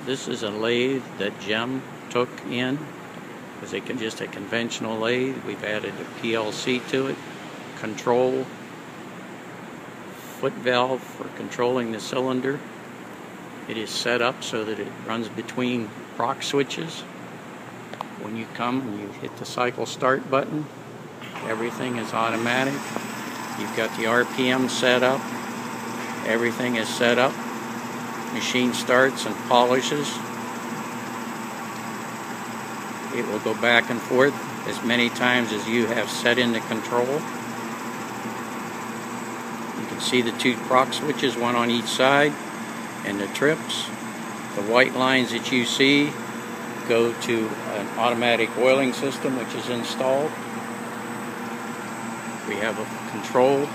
This is a lathe that Jem took in. It was just a conventional lathe. We've added a PLC to it, control, foot valve for controlling the cylinder. It is set up so that it runs between proc switches. When you come and you hit the cycle start button, everything is automatic. You've got the RPM set up. Everything is set up. Machine starts and polishes. It will go back and forth as many times as you have set in the control. You can see the two proc switches, one on each side, and the trips. The white lines that you see go to an automatic oiling system which is installed. We have a control